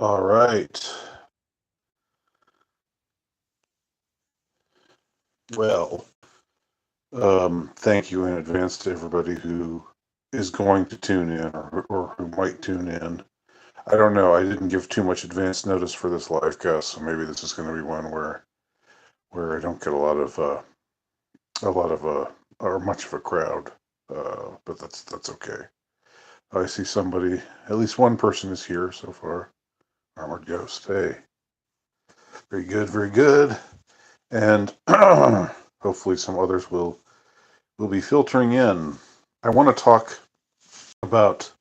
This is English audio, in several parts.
All right. Well, thank you in advance to everybody who is going to tune in or who might tune in. I don't know. I didn't give too much advance notice for this live cast, so maybe this is going to be one where I don't get a lot of or much of a crowd. But that's okay. I see somebody. At least one person is here so far. Armored Ghost. Hey, very good, very good. And hopefully some others will be filtering in. I want to talk about,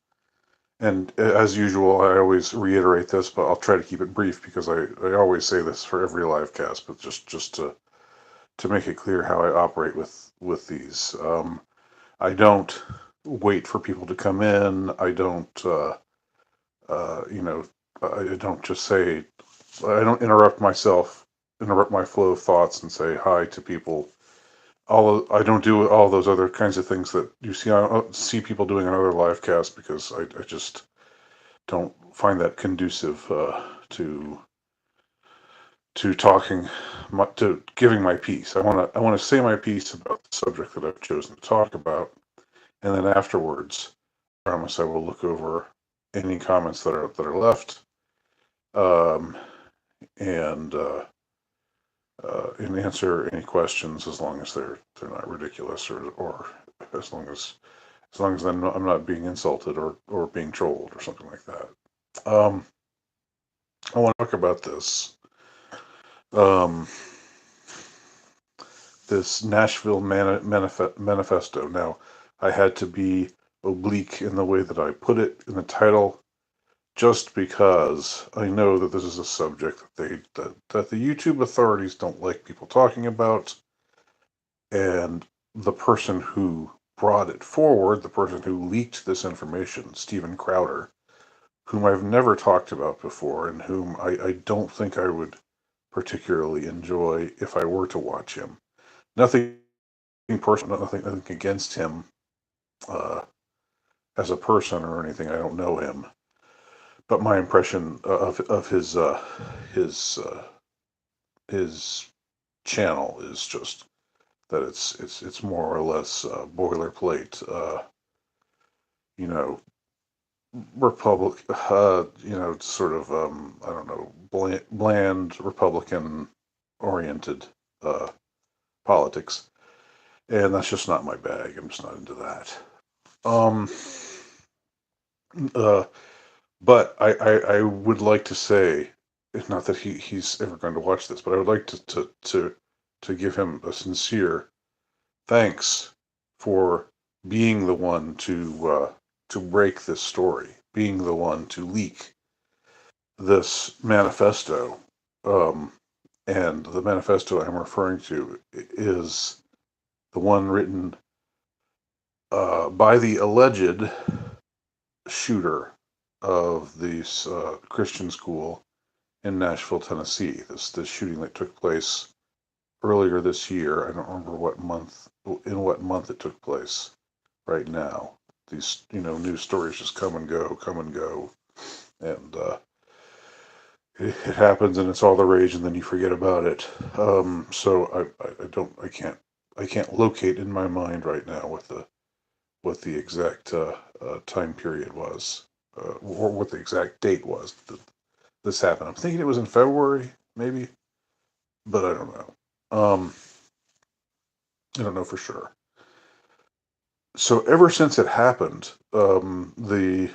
and as usual, I always reiterate this, but I'll try to keep it brief because I always say this for every live cast, but just to make it clear how I operate with these. I don't wait for people to come in. I don't, you know, I don't just say, I don't interrupt my flow of thoughts and say hi to people. I don't do all those other kinds of things that you see people doing on other live casts because I just don't find that conducive to talking to giving my piece. I want to say my piece about the subject that I've chosen to talk about, and then afterwards, I promise I will look over any comments that are left, um, and and answer any questions as long as they're not ridiculous or as long as I'm not being insulted or being trolled or something like that. Um, I want to talk about um, this Nashville manifesto. Now, I had to be oblique in the way that I put it in the title, just because I know that this is a subject that the YouTube authorities don't like people talking about, and the person who brought it forward, the person who leaked this information, Stephen Crowder, whom I've never talked about before and whom I don't think I would particularly enjoy if I were to watch him. Nothing personal, nothing against him uh, as a person or anything. I don't know him, but my impression of his channel is just that it's more or less boilerplate. You know, sort of, I don't know, bland Republican oriented uh, politics, and that's just not my bag. I'm just not into that. Um, uh, but I would like to say, not that he's ever going to watch this, but I would like to give him a sincere thanks for being the one to break this story, being the one to leak this manifesto. Um, and the manifesto I'm referring to is the one written by the alleged shooter of this Christian school in Nashville, Tennessee. This shooting that took place earlier this year. I don't remember what month it took place. Right now, these news stories just come and go, and it happens and it's all the rage, and then you forget about it. So I can't locate in my mind right now what the exact time period was, or what the exact date was that this happened. I'm thinking it was in February, maybe, but I don't know. I don't know for sure. So ever since it happened, the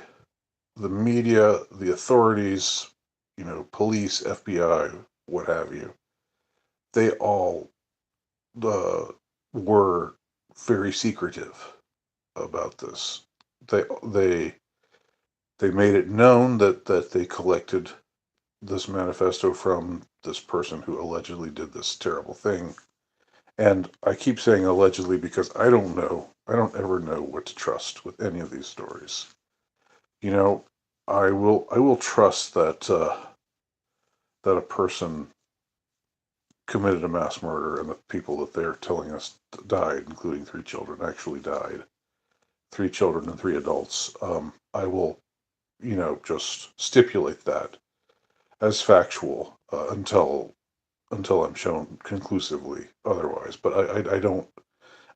media, the authorities, police, FBI, what have you, they all uh, were very secretive about this. They they they made it known that they collected this manifesto from this person who allegedly did this terrible thing. And I keep saying allegedly because I don't know. I don't ever know what to trust with any of these stories. You know, I will trust that a person committed a mass murder and the people that they're telling us died, including three children, actually died. Three children and three adults. I will, just stipulate that. as factual until I'm shown conclusively otherwise. But I don't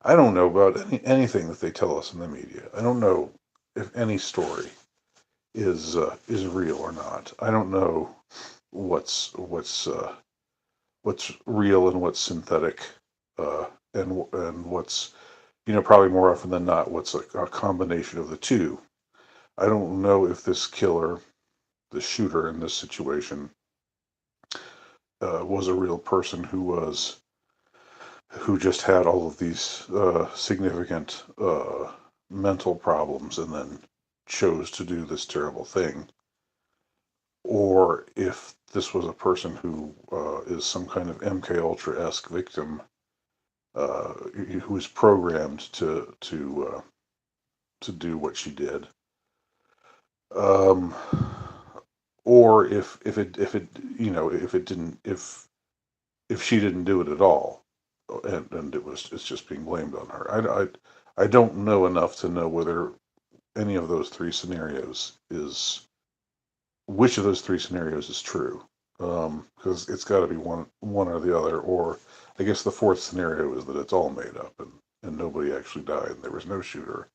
know about anything that they tell us in the media. I don't know if any story is real or not. I don't know what's real and what's synthetic, and what's, probably more often than not, what's a combination of the two. I don't know if this killer, the shooter in this situation, was a real person who just had all of these significant mental problems and then chose to do this terrible thing, or if this was a person who is some kind of MK Ultra-esque victim, who is programmed to do what she did, um, or if it didn't, if she didn't do it at all, and it's just being blamed on her. I don't know enough to know whether any of those three scenarios is which of those three scenarios is true. Because it's got to be one or the other, or I guess the fourth scenario is that it's all made up and nobody actually died and there was no shooter.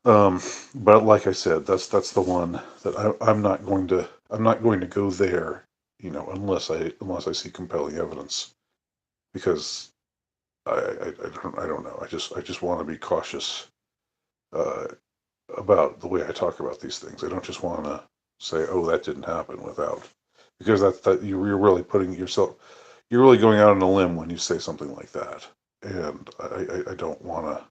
But like I said, that's the one that I'm not going to go there, unless I see compelling evidence, because I don't know. I just want to be cautious uh, about the way I talk about these things. I don't just want to say, "Oh, that didn't happen," because that you're really you're really going out on a limb when you say something like that, and I don't want to.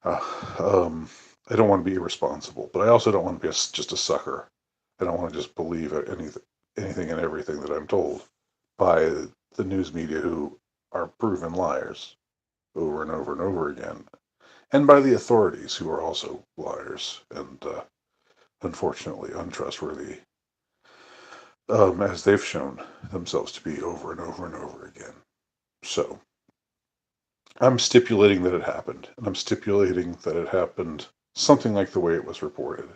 I don't want to be irresponsible, but I also don't want to be just a sucker. I don't want to just believe anything and everything that I'm told by the news media, who are proven liars over and over and over again, and by the authorities, who are also liars and unfortunately untrustworthy, as they've shown themselves to be over and over and over again. So I'm stipulating that it happened, and I'm stipulating that it happened something like the way it was reported.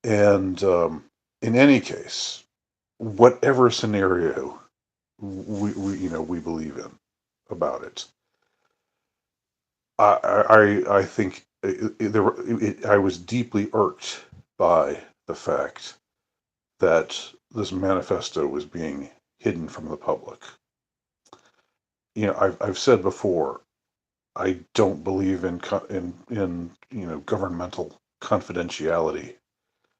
And in any case, whatever scenario we believe in about it, I think I was deeply irked by the fact that this manifesto was being hidden from the public. I've said before, I don't believe in governmental confidentiality.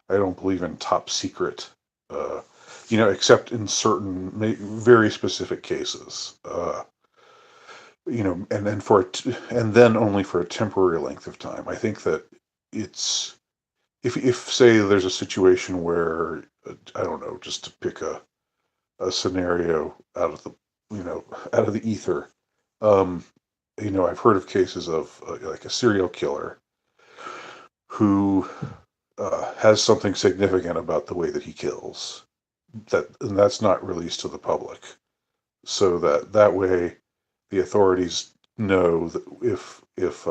I don't believe in top secret, uh, except in certain very specific cases. And then only for a temporary length of time. I think that it's if say there's a situation where, I don't know, just to pick a scenario out of the out of the ether. Um, I've heard of cases of like a serial killer who has something significant about the way that he kills, and that's not released to the public, so that way the authorities know that if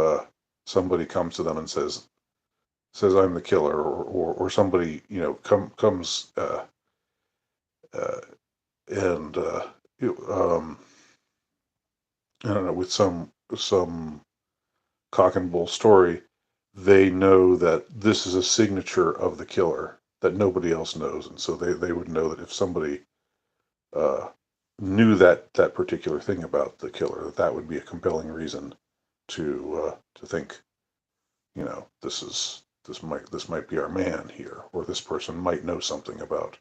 somebody comes to them and says I'm the killer, or somebody comes uh, and I don't know, with some cock and bull story, they know that this is a signature of the killer that nobody else knows, and so they would know that if somebody uh, knew that particular thing about the killer, that would be a compelling reason to think, this might be our man here, or this person might know something about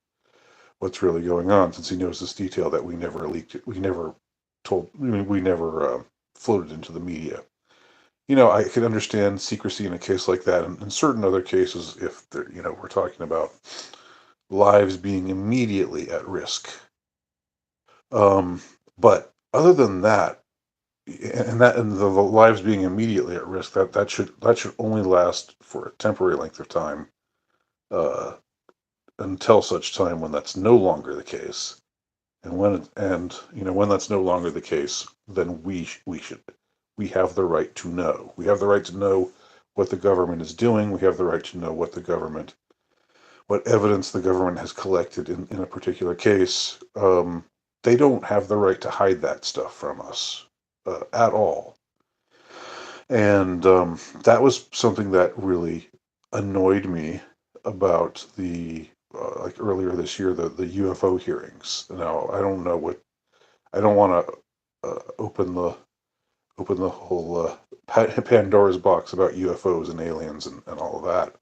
what's really going on, since he knows this detail that we never leaked, we never floated into the media. I could understand secrecy in a case like that, and in certain other cases, if we're talking about lives being immediately at risk. But other than that, and the lives being immediately at risk, that should only last for a temporary length of time, uh, until such time when that's no longer the case. And when that's no longer the case, then we have the right to know. We have the right to know what the government is doing. We have the right to know what the government what evidence the government has collected in a particular case, they don't have the right to hide that stuff from us at all. And that was something that really annoyed me about the like earlier this year, the UFO hearings. Now I don't know what I don't want to open the whole Pandora's box about UFOs and aliens and all of that.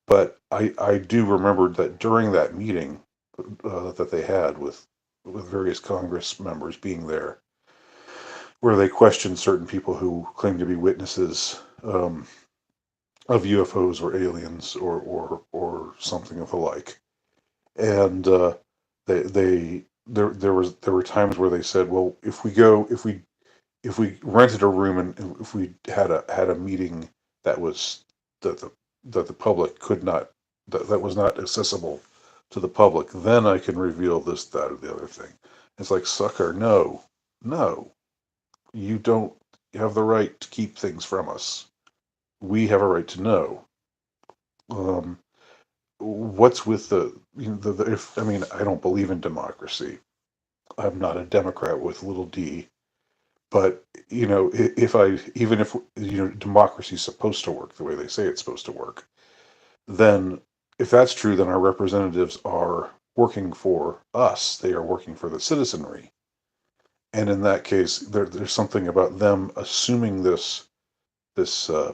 But I do remember that during that meeting that they had with various Congress members being there, where they questioned certain people who claimed to be witnesses of UFOs or aliens or something of the like, and there were times where they said, well, if we rented a room and if we had a meeting that was that the public could not that was not accessible to the public, then I can reveal this, that, or the other thing. It's like, sucker, no, you don't have the right to keep things from us. We have a right to know. Um, what's with the if I mean, I don't believe in democracy. I'm not a Democrat with little d. But if I even if democracy is supposed to work the way they say it's supposed to work, then if that's true, then our representatives are working for us. They are working for the citizenry, and in that case, there's something about them assuming this uh,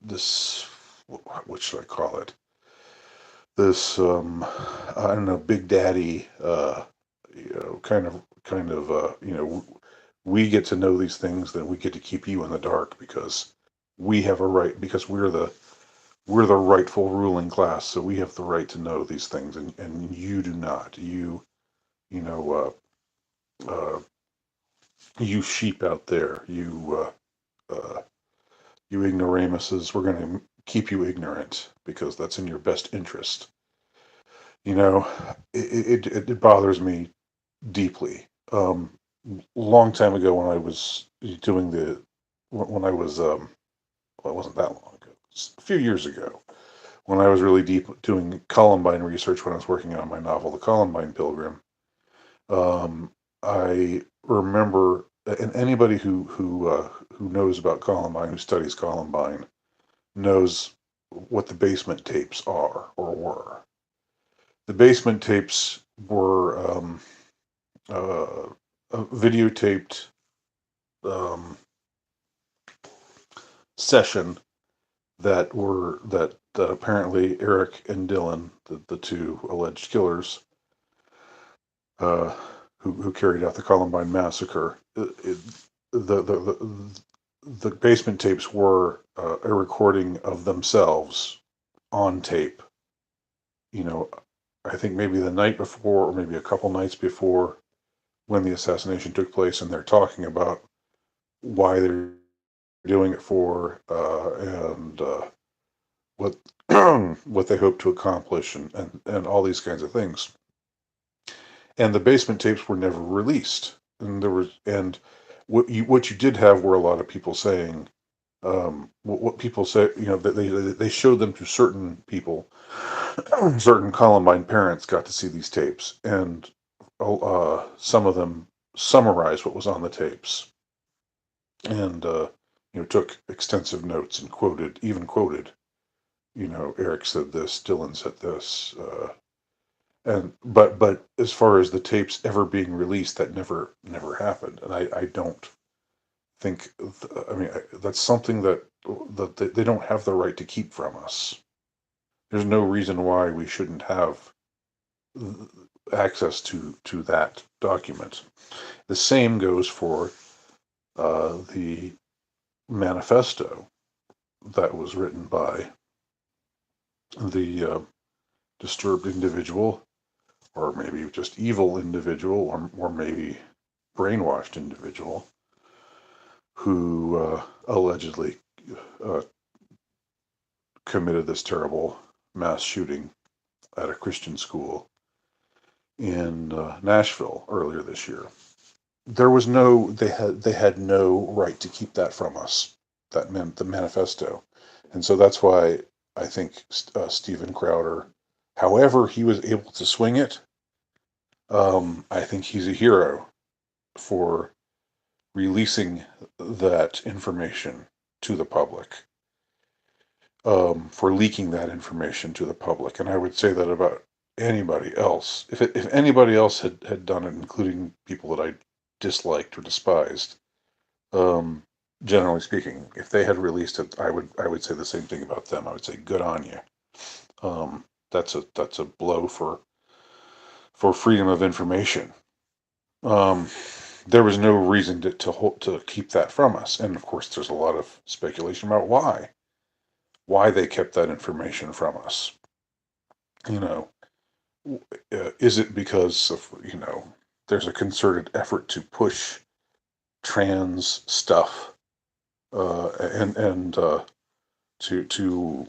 this what should I call it? This I don't know, big daddy, we get to know these things, then we get to keep you in the dark because we have a right, because we're the rightful ruling class, so we have the right to know these things, and you do not. You know you sheep out there, you ignoramuses, we're going to keep you ignorant because that's in your best interest. You know, it bothers me deeply. Long time ago when I was doing when I was, well, it wasn't that long ago, it's a few years ago, when I was really deep doing Columbine research when I was working on my novel, The Columbine Pilgrim. I remember, and anybody who knows about Columbine, who studies Columbine, knows what the basement tapes are or were. The basement tapes were uh, a videotaped um, session that apparently Eric and Dylan, the two alleged killers, uh, who carried out the Columbine massacre, the basement tapes were a recording of themselves on tape. You know, I think maybe the night before or maybe a couple nights before when the assassination took place, and they're talking about why they're doing it for, and what what they hope to accomplish, and all these kinds of things. And the basement tapes were never released. And what you did have were a lot of people saying, what people say, that they showed them to certain people. Certain Columbine parents got to see these tapes, and some of them summarized what was on the tapes, and took extensive notes and quoted. Eric said this, Dylan said this, and but as far as the tapes ever being released, that never happened, and I don't think, I mean, that's something that they don't have the right to keep from us. There's no reason why we shouldn't have access to that document. The same goes for the manifesto that was written by the disturbed individual, or maybe just evil individual, or maybe brainwashed individual who allegedly uh, committed this terrible mass shooting at a Christian school in Nashville earlier this year. There was no they had no right to keep that from us. That meant the manifesto, and so that's why. I think Steven Crowder, however he was able to swing it, I think he's a hero for releasing that information to the public, for leaking that information to the public. And I would say that about anybody else. If anybody else had done it, including people that I disliked or despised, um, generally speaking, if they had released it, I would say the same thing about them. I would say good on you. That's a blow for freedom of information. Um, there was no reason to keep that from us, and of course, there's a lot of speculation about why they kept that information from us. You know, is it because of there's a concerted effort to push trans stuff, and to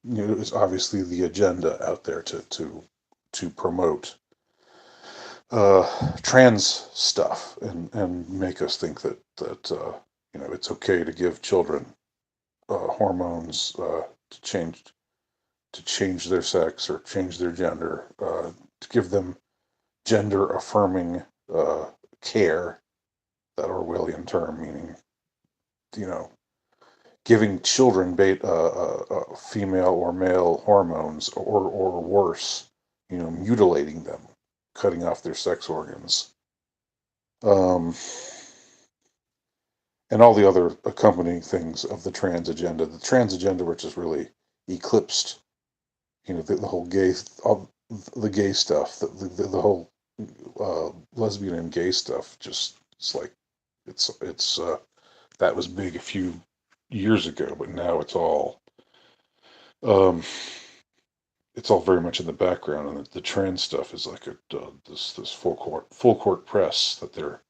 it's obviously the agenda out there to promote trans stuff and make us think that it's okay to give children hormones to change their sex or change their gender, to give them gender affirming uh, care, that Orwellian term, meaning you know giving children female or male hormones, or worse, mutilating them, cutting off their sex organs, um, and all the other accompanying things of the trans agenda. The trans agenda, which is really eclipsed, the whole all the gay stuff, the whole lesbian and gay stuff. Just it's like it's that was big a few years ago, but now um, it's all very much in the background, and the trans stuff is like this full court press that they're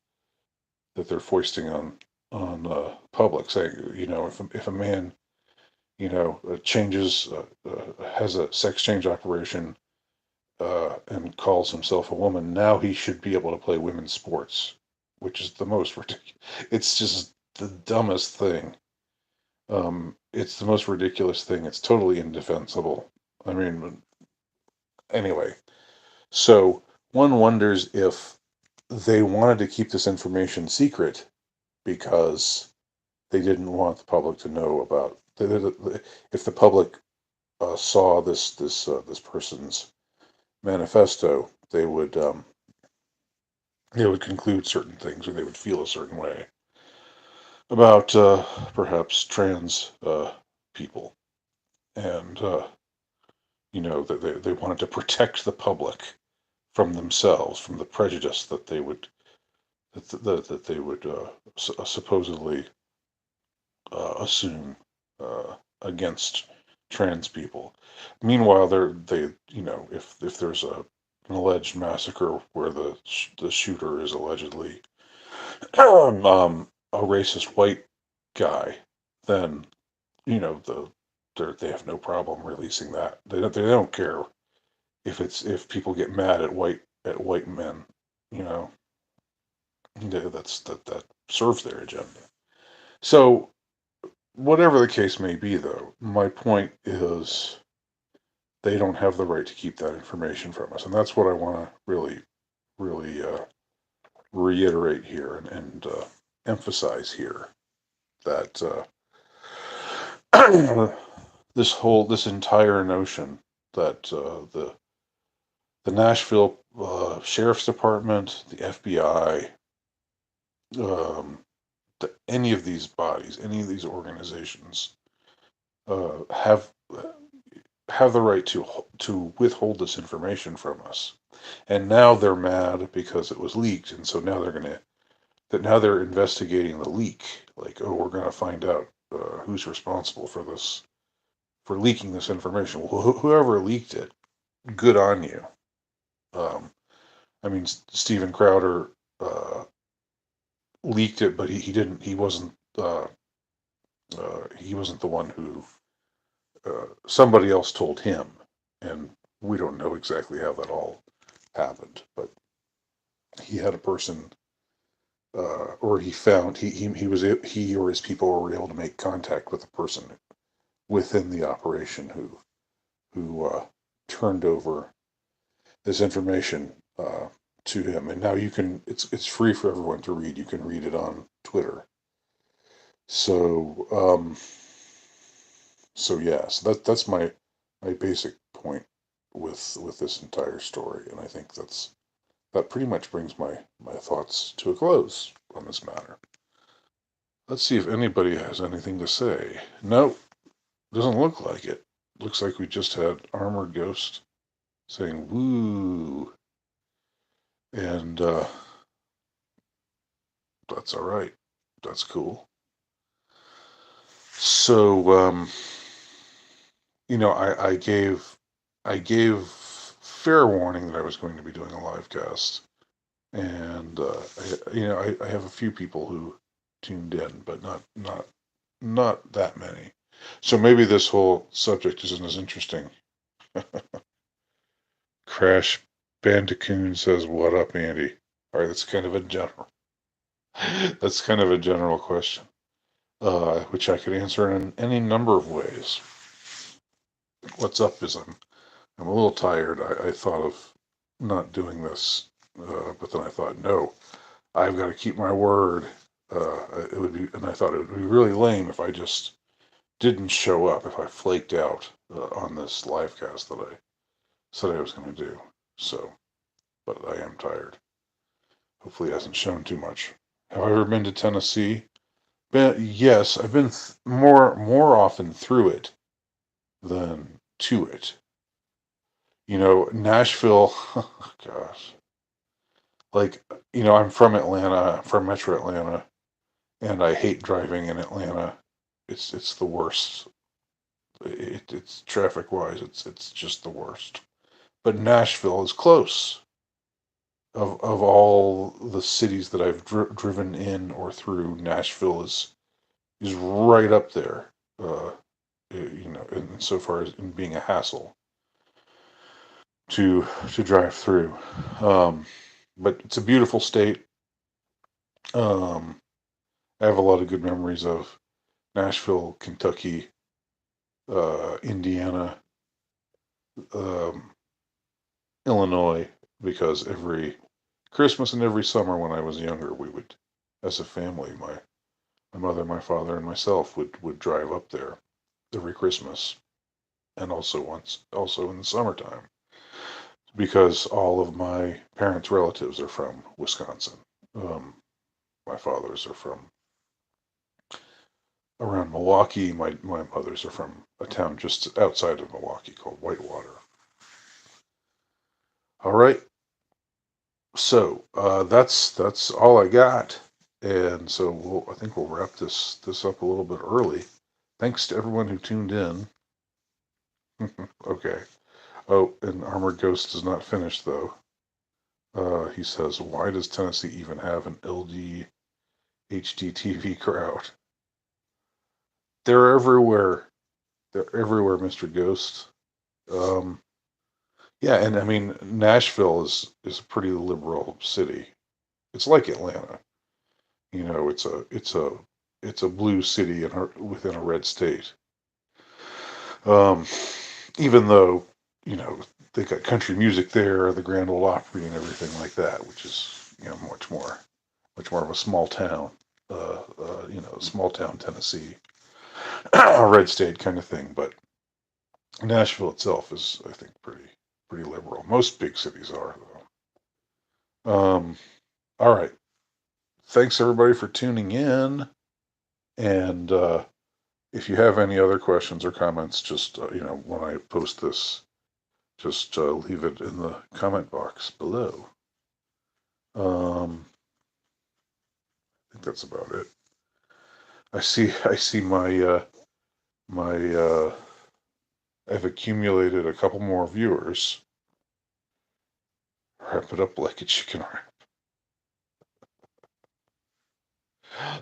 foisting on public, saying if a man changes has a sex change operation, and calls himself a woman, now he should be able to play women's sports, which is the most ridiculous. It's just the dumbest thing. It's the most ridiculous thing. It's totally indefensible. I mean, anyway, so one wonders if they wanted to keep this information secret because they didn't want the public to know about. If the public saw this person's manifesto, they would conclude certain things, or they would feel a certain way about perhaps trans people, and that they wanted to protect the public from themselves, from the prejudice that they would supposedly assume against trans people. Meanwhile, if there's an alleged massacre where the shooter is allegedly a racist white guy, then they have no problem releasing that. They don't care if people get mad at white men. You know, that serves their agenda. So whatever the case may be, though, my point is they don't have the right to keep that information from us, and that's what I want to really reiterate here and emphasize here, that this entire notion that the Nashville Sheriff's Department, the FBI, um, any of these bodies, any of these organizations, uh, have have the right to withhold this information from us. And now they're mad because it was leaked, and so now they're investigating the leak. Like, oh, we're gonna find out who's responsible for leaking this information. Well, whoever leaked it, good on you. Um, I mean, Steven Crowder leaked it, but he didn't. He wasn't the one who. Somebody else told him, and we don't know exactly how that all happened. But he had a person, or he found he or his people were able to make contact with a person within the operation who turned over this information to him. And now you can it's free for everyone to read. You can read it on Twitter. So so yeah, so that's my basic point with this entire story, and I think that pretty much brings my thoughts to a close on this matter. Let's see if anybody has anything to say. No, doesn't look like it. Looks like we just had Armored Ghost saying woo, and that's all right. That's cool. So I gave fair warning that I was going to be doing a live cast, and I have a few people who tuned in, but not that many. So maybe this whole subject isn't as interesting. Crash Bandicoot says, "What up, Andy?" All right, that's kind of a general. That's kind of a general question, which I could answer in any number of ways. What's up is I'm a little tired. I thought of not doing this, but then I thought, no, I've got to keep my word. It would be, and I thought it would be really lame if I just didn't show up, if I flaked out on this live cast that I said I was going to do. So, but I am tired. Hopefully, it hasn't shown too much. Have I ever been to Tennessee? Yes, I've been more often through it than to it. Nashville. Oh, gosh, like I'm from Atlanta, from Metro Atlanta, and I hate driving in Atlanta. It's the worst. It's traffic wise, it's just the worst. But Nashville is close. Of all the cities that I've driven in or through, Nashville is right up there. In so far as in being a hassle to drive through. Um, but it's a beautiful state. Um, I have a lot of good memories of Nashville, Kentucky, Indiana, um, Illinois, because every Christmas and every summer when I was younger, we would, as a family, my mother, my father, and myself would drive up there every Christmas, and also in the summertime, because all of my parents' relatives are from Wisconsin. Um, my fathers are from around Milwaukee. My mothers are from a town just outside of Milwaukee called Whitewater. All right, so that's all I got, and so I think we'll wrap this up a little bit early. Thanks to everyone who tuned in. Okay. Oh, and Armored Ghost is not finished though. He says, "Why does Tennessee even have an LG HDTV crowd? They're everywhere. They're everywhere, Mr. Ghost." Um, yeah, and I mean Nashville is a pretty liberal city. It's like Atlanta. It's a blue city within a red state. Um, Even though they got country music there, the Grand Ole Opry, and everything like that, which is much more of a small town, small town Tennessee, a red state kind of thing. But Nashville itself is, I think, pretty liberal. Most big cities are though. All right. Thanks everybody for tuning in, and if you have any other questions or comments, just when I post this, just leave it in the comment box below. I think that's about it. I see my I've accumulated a couple more viewers. Wrap it up like a chicken wrap.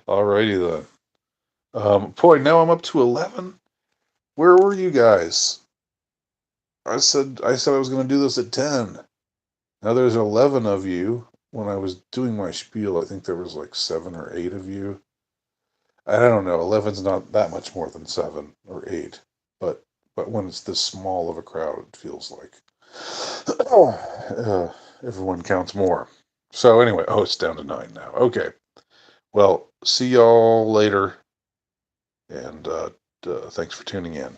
Alrighty then. Boy, now I'm up to 11. Where were you guys? I said I was going to do this at 10. Now there's 11 of you. When I was doing my spiel, I think there was like 7 or 8 of you. I don't know. 11's not that much more than 7 or 8. but when it's this small of a crowd, it feels like everyone counts more. So anyway, oh, it's down to 9 now. Okay. Well, see y'all later, and thanks for tuning in.